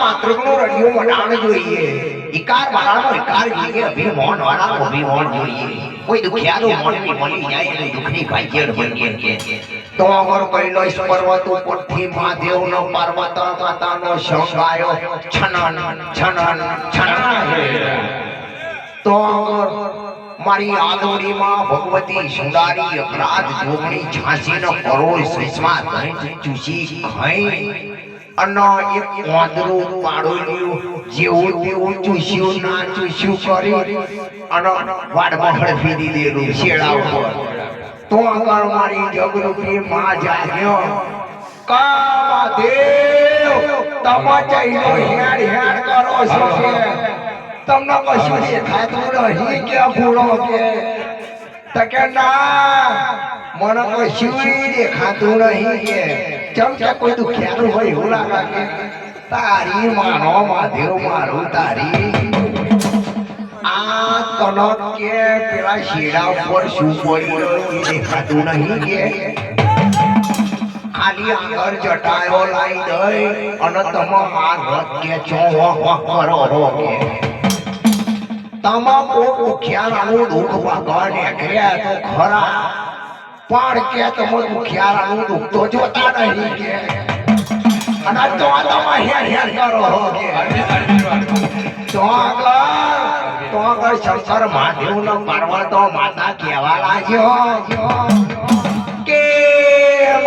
માતૃકનો રડિયો વડાણ જોઈએ, ઇકાર વાળાનો ઇકાર જોઈએ, અભિમોન વાળાનો અભિમોન જોઈએ. કોઈ દુખિયાનું મોનવી મળી જાય અને દુખની ભાગ્યડ બનીએ કે તો અમર કૈલાસ પર્વત ઉપરથી મહાદેવનો પાર્વત માતાનો શંગાયો છનન છનન છનન. તો મારી આદોડીમાં ભગવતી સુંદારી અપરાધ જોગણી ઝાંસીનો કરોડ સૈસમાં ચૂસી ખાઈ અને એક વાંદરું પાડોલ્યું જેવું તેવું ચૂસ્યું ના ચૂસ્યું કરી અને વાડમાં હળફી દીધેલું શેડા ઉપર. તો આગળ મારી જગરૂપી માં જાગ્યો કા દેવ તમે જઈને હેડ હેડ કરો છો કે તમને કશું દેખાતું નહીં કે ભૂલો કે તકે ના મને કશું દેખાતું નહીં કે ચમ કે કોઈ દુખિયાનું હોય એવું લાગે કે તારી માનો મહાદેવ મારું તારી આ કનક કે પેલા શેડા ઉપર શું પડ્યું દેખાતું નહીં કે ખાલી આગળ જટાયો લાઈ દઈ અને તમે આ રથ કે છો કરો કે તમા કો દુખિયારાનું દુઃખ ભાગવા નીકળ્યા તો ખરા પણ કે તમે દુખિયારાનું દુઃખ તો જોતા નહીં કે અને તો તમે હેર હેર કરો કે તો આગળ શંકર મહાદેવનો પાર્વતો માતા કહેવા લાગ્યો કે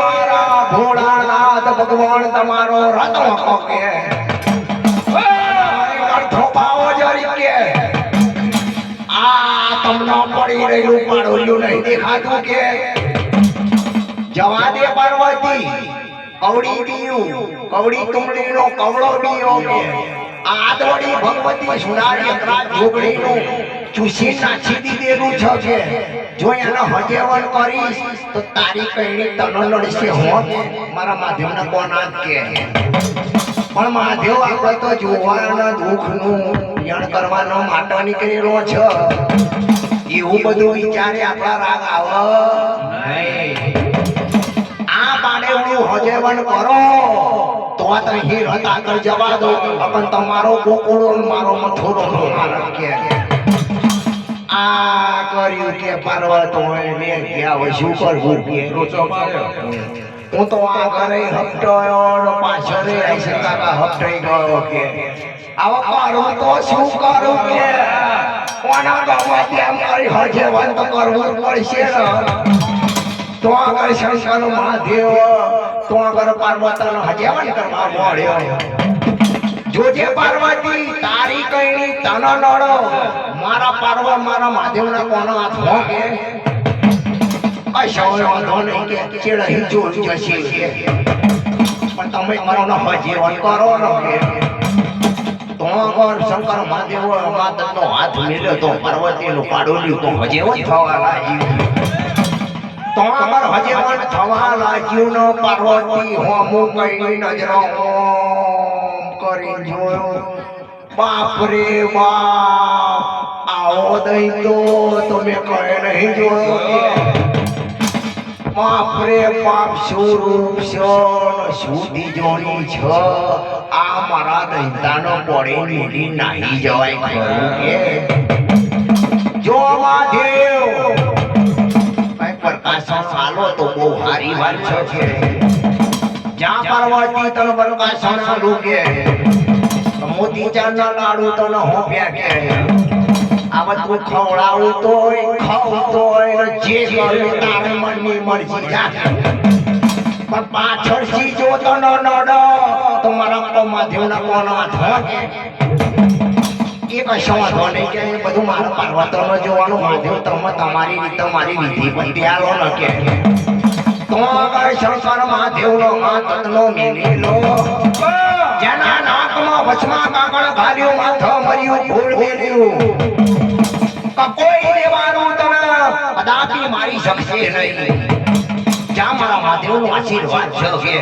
મારા ભોળાનાથ ભગવાન તમારો રથ વખો કે થોપાઓ જરી કે આ તમને પડી રહેલું પાડોલ્યું નહીં દેખાતું કે જવા દે પાર્વતી કવડી બીયું કવડી તુમડીનો કવડો બીયો કે આદવડી ભગવતી સુનારી અકરાત જોગણીનું ચૂસી નાખી દીધેલું છે કે જો એનો હજેવન કરીશ તો તારી કઈની તનો લડશે હો મારા મહાદેવના કોના કે પણ મહાદેવ આપણે તો જોવાના દુઃખનું યણ કરવાનો માટો નીકળેલો છે એવું બધું વિચારે આપણા રાગ આવે આ પાડેવનું હજેવન કરો તો અહીં રથ આગળ જવા દો પણ તમારો ગોકુળો મારો મથુરો કે આ કર્યું કે પર્વત હોય ને ગયા હોય શું કરવું કે હું તો આ ઘરે હપટોયો પાછળ આઈશે કાકા હપટાઈ ગયો કે આવો કરું તો શું કરું કે કોના ગામમાં તેમ કરી હજેવન તો કરવું પડશે તો આગળ શંકર મહાદેવ તો આગળ પાર્વતીનો હજેવન કરવા મળ્યો જોજે પાર્વતી તારી કઈની તનો નડો મારા પાર્વત મારા મહાદેવના કોનો હાથમાં કે કશો વાંધો નહીં કે ચેડહી જોર જશે કે પણ તમે મારો હજીવન કરો ને કે તો આગળ શંકર મહાદેવ માતાનો હાથ મેલ્યો તો પાર્વતીનું પાડોલ્યું તો હજીવન થવા લાગ્યું તો આગળ હજીવન થવા લાગ્યું ને પાર્વતી હોમું કઈ નજરો કરી જોયો બાપ રે બાપ આવો દઈ તો તમે કહે નહીં જોયો બાપ રે બાપ સ્વરૂપ સુધી જોડી છ આ મારા દૈતાનો પડે નીડી નાહી જવાય ખરું કે જો મહાદેવ કઈ પ્રકાશન આલો તો બહુ સારી વાત છે જ્યાં પાર્વતી તન પ્રકાશન આલું કે મોતી ચાંદના લાડુ તને હોપ્યા કે આ બધું ખવડાવું તોય ખાવું તોય જે કર્યું તારે મનની મરજી જા પણ પાછળથી જો તને નડો તો મારા મહાદેવના કોનો હાથ એ કશો વાંધો નહીં કે એ બધું મારા પાર્વતીનો જોવાનું મહાદેવ તમે તમારી રીતે મારી વિધિ બધી આલો ન કે તો આગળ શંકર મહાદેવનો હાથનો મેલેલો જેના નાકમાં વચમાં કાકડ ઘાલ્યું માથા મર્યું ફૂલ મેલ્યું કોઈ દેવાનું તને કદાપી મારી શકશે નહીં જ્યાં મારા મહાદેવનો આશીર્વાદ છે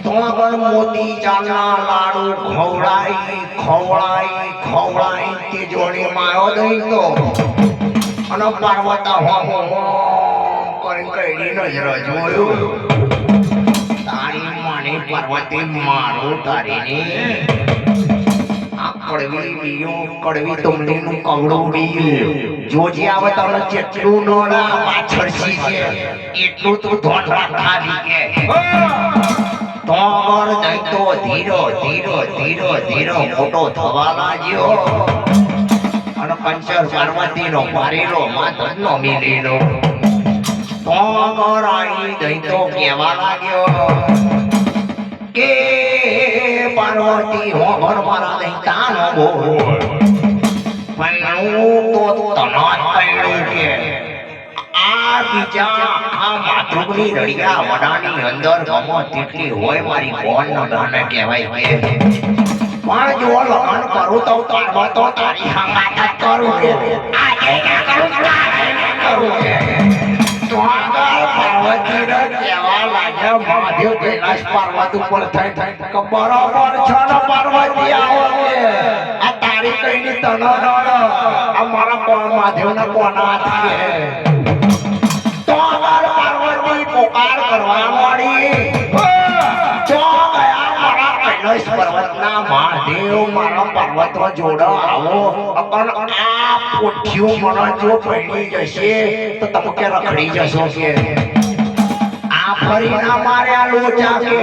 તો આગળ મોતી ચાંદના લાડુ ખવડાઈ તે જોડે મારો દઈ તો અને પાર્વતા હોમો કરીને કઈની નજર જોયું તારી માની પાર્વતી મારો તારીની આ કડવી બીયો કડવી તુમલીનું કવડું બીયું જોજે આવે તને જેટલું નોડા પાછળથી છે એટલું તું ધોન ખાલી કે તોર નહીં તો ધીરો ધીરો ધીરો ધીરો મોટો થવા લાગ્યો અને કંચર પાર્વતીનો મારેલો માધવનો મિલેલો તોર આઈ નહીં તો કહેવા લાગ્યો કે પાર્વતી હો ઘર મારા દૈતાનો બોલ પૈણું તો તના પૈણું કે આ બીજા આ માતૃની રડિયા વડાની અંદર ગમો તેટલી હોય મારી બોન ન ગાને કહેવાય કે પણ જો લગન કરું તો પાર્વતો તારી હંગાત જ કરું કે આજે ના કરું કે તો આગળ પાર્વતી રે કહેવા લાગ્યા મહાદેવ કૈલાશ પર્વત ઉપર થઈ કે બરોબર છે ને પાર્વતી આવો કે આ તારી કઈની તન આ મારા મહાદેવના કોના છે તો આગળ પાર્વતી પોકાર કરવા મળી જો ગયા મારા કૈલાશ પર્વતના મહાદેવ મારા પર્વતો જોડો આવો અકન આ પોઠિયું મને જો પડી જશે તો તમે કે રખડી જશો કે આ ફરીના માર્યા લોચા કે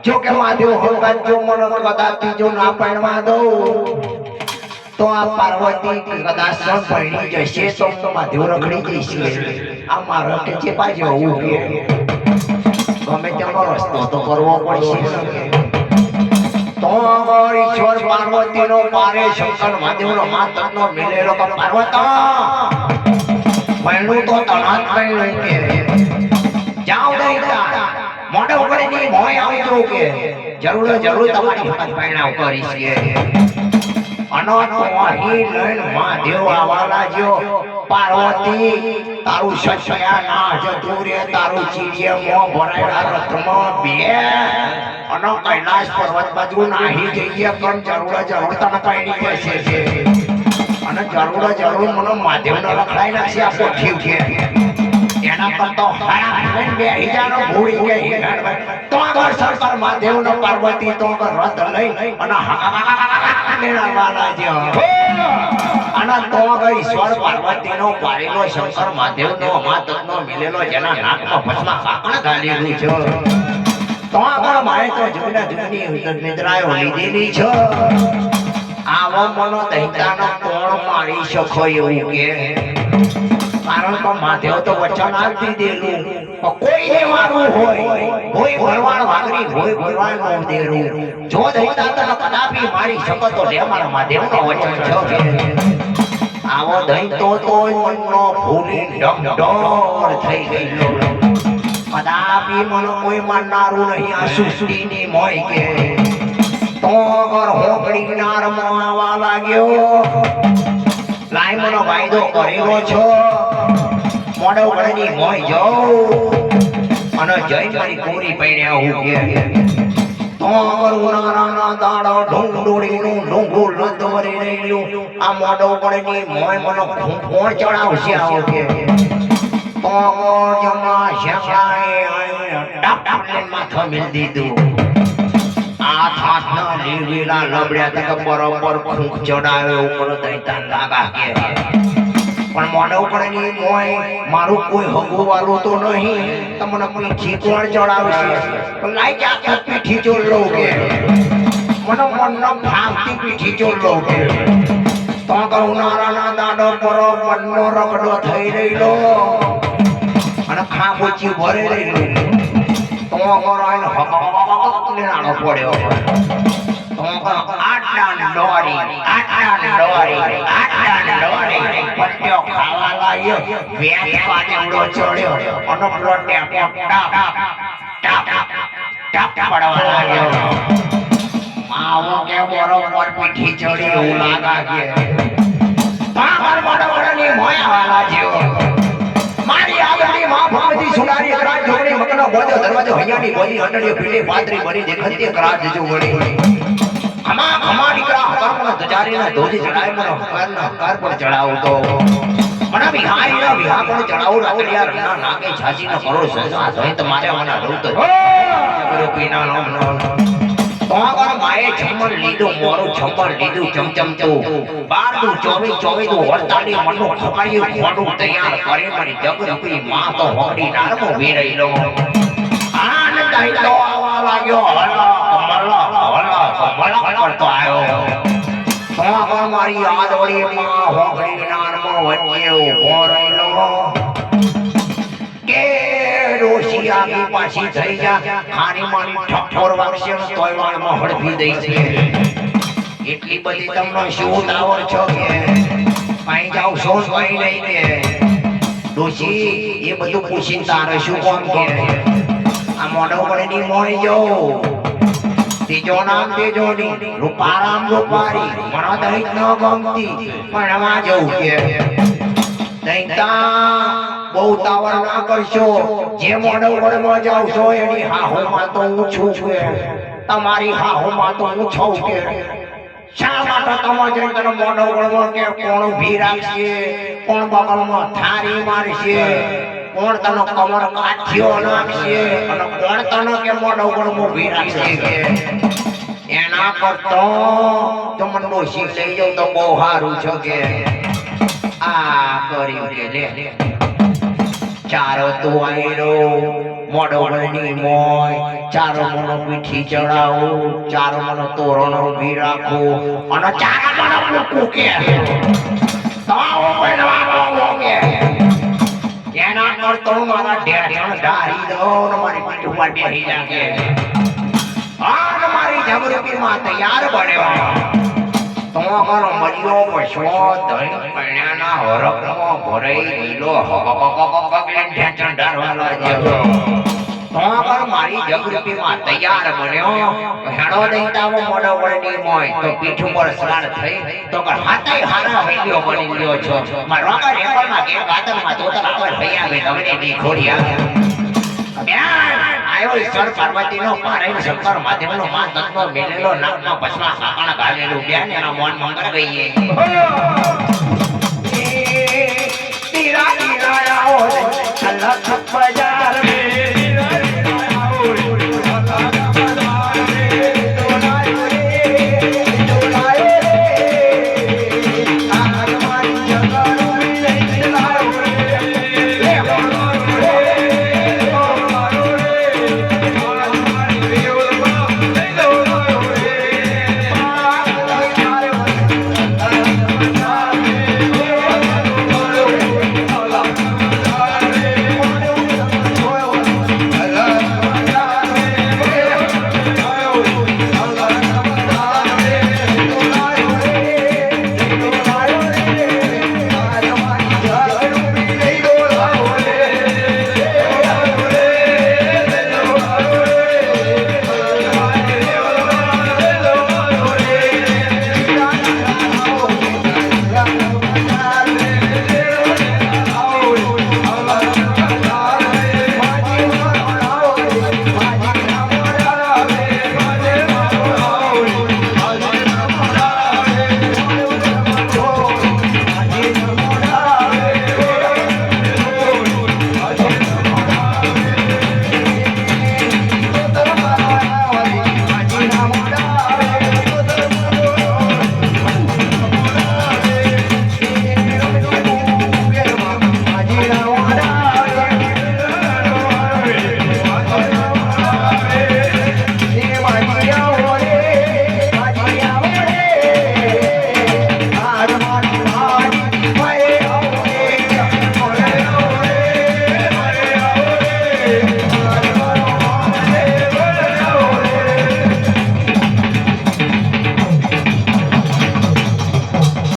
જો કે મહાદેવ હોગા જો મને કદાચ જો ના પણવા દઉં તો આ પાર્વતી કદાચ પડી જશે તો મહાદેવ રખડી જશે આ મારો કે છે પાછો હું કે ગમે તેનો રસ્તો તો કરવો પડશે તો ઈશ્વર પાર્વતીનો પારે શંકર મહાદેવનો માતનો મિલેલો કે પાર્વતા પૈણું તો તણાત પૈણું કે જાઓ દૈતા મોઢે ઉગડીની મોય આવજો કે જરૂર તમારી હકત પૈણાવ કરીશ કે અનંત અહીં લઈને મહાદેવ આવા લાગ્યો પાર્વતી તારું સસયા ના જતું રે તારું ચીડીએ મોં ભરાયેલા રથમાં બે અને કૈલાશ પર્વત બાજુ નાહી જઈએ પણ જરૂર તને પૈણી જશે છે અને જરૂર મને મહાદેવને રખડાઈ નાખશે આ પોઠ્યું છે એના કરતો હરામ બેહી જાનો ભૂલી ગઈ તો આગળ શંકર મહાદેવનો પાર્વતી તો રથ લઈ અને અને તો ઈશ્વર પાર્વતીનો પારેલો શંકર મહાદેવનો માતનો મિલેલો જેના નાકમાં ભસ્મા કાકણ ગાલેલું છે તો આગળ મારે તો જુગની નિદ્રાયો લીધેલી છે આવો મનો દૈતાનો કોણ મારી શકો એવું કે કારણ કે મહાદેવ તો વચન આપી દેલું કોઈને મારવું હોય ભરવાડ વાગરી હોય ભરવાડ નો દેરું જો દૈતા તને કદાપી મારી શકો તો લે મારા મહાદેવનો વચન છે આવો દૈતો તો મનનો ભૂલી ડમડોર થઈ ગયો કદાપી મન કોઈ માનનારું નહીં આ સૃષ્ટિની મોય કે તો ઘર હોકડી નારમાં આવવા લાગ્યો લાઈ મનો વાયદો કરેલો છો મોઢે ઉગડની મોય જાઉં અને જઈ મારી પૂરી પૈણે આવું કે તો ઉનાળાના દાડો ઢોંગડોળીનું ઢોંગું લદવરી રહેલું આ મોઢે ઉગડની મોય મનો કોણ ચડાવશે આવો કે તો જમા શકાય ટાપ માથો મિલ દીધું આ થાતના લીલા લબડ્યા તક બરોબર ખૂંખ ચડાવે ઉપર દૈતા લાગા કે પણ મોઢા ઉપરની મોય મારું કોઈ હગું વાલું તો નહીં તમને પીઠી કોણ ચડાવશે લાઈ જા પીઠી ચોર લઉં કે મને મનનો ભાવથી પીઠી ચોર લઉં કે તો ઉનાળાના દાડો બરોબરનો રગડો થઈ રહેલો અને ખાબોચી ભરે રહેલું તો આનો લેનાનો પડ્યો તો આટલા ડોરી પટ્યો ખાવા લાગ્યો વેચ પાને ઉડો ચડ્યો અને પ્લોટે ટાપ પડવા લાગ્યો આવો કે બરોબર પીઠી ચડી એવું લાગા કે પાગર બરોબરની મોય વાલા જેવો મારી આગળની માં ભગવતી સુનારી કરાજ જોગણી મકનો બોજો દરવાજો હૈયાની બોલી અંડળીઓ પીલી પાતરી બની દેખતી કરાજ જો વળી ખમા દીકરા હકાર પર ધજારીના ધોજી ચડાય મને હકારના હકાર પર ચડાવતો મને બિહારીના વિવાહ પણ ચડાવું રાતડિયા રમના નાકે છાજીનો કરો સંસાર જોઈ તમારે મને રોતો રૂપીના નામનો તોગર માએ છમણ લીધું મોરું છમણ લીધું ચમચમ તો 12 24 વરતાડી મનનું ખોકાયું ખોડું તૈયાર કરી મારી જગરૂપી માં તો હોડી નારમો વેરઈલો આનંદ આઈલો આવા લાગ્યો હલા કરતો આવ્યો તોગર મારી આદોડી માં હોડી નારમો વચ્ચે ઉભો રહીલો કે ડોશી આગી પાછી થઈ જા ખાની મારી ઠઠોર વાગશે તોય વાળમાં હડફી દઈ છે એટલી બધી તમને શું તાવર છો કે પાઈ જાવ છો કઈ નહીં કે ડોશી એ બધું પૂછીને તારે શું કોમ કે આ મોઢો પડેની મોણી જો તેજો નામ તેજોની રૂપારામ રૂપારી મને દહીં ન ગમતી પણ આમાં જવું કે દહીંતા બહુ તાવર ના કરશો જે મોઢો વળમાં જાવ છો એની હાહોમાં તો હું છું કે તમારી હાહોમાં તો હું છું કે શા માટે તમે જઈને તને મોઢો વળમાં કે કોણ ઊભી રાખશે કોણ બગલમાં થારી મારશે કોણ તને કમર કાઠીઓ નાખશે અને કોણ તને કે મોઢો વળમાં ઊભી રાખશે કે એના કરતો તો મને ડોશી લઈ જાવ તો બહુ સારું છે કે આ કર્યું કે લે ચારો તો આયરો મોડો વળની મોય ચારો મનો પીઠી ચડાવો ચારો મનો તોરણ ઊભી રાખો અને ચારો મનો મૂકું કે તાવો પહેરવાનો કે એના કરતો મારા ઢેઢણ ધારી દો ને મારી પીઠ ઉપર બેહી જાકે આન મારી જબરૂપી માં તૈયાર બન્યો તો અમારો મરિયો પશો દહીં પણ્યાના હરકમાં ભરાઈ ગયેલો હકકકકકકને ઢેંચણ ડાળવા જેવો તો અમારો મારી જગરૂપી માં તૈયાર બન્યો હેડો દઈતાવો મોઢો વળની મોય તો પીઠ ઉપર સવાર થઈ તો હાથાય હારા વેલ્યો બની ગયો છો મારા રોકા રેકલમાં કે ગાતરમાં તો આવડ ભૈયા બે તમને ની ખોડિયા બેન આયો ઈશ્વર પાર્વતીનો પારેલ શંકર મહાદેવનો માં તત્વ મેલેલો નાકમાં પછવા સાકણ ગાલેલું બેન એના મોન મંગળ ગઈએ તીરા તીરા આવો લખ બજાર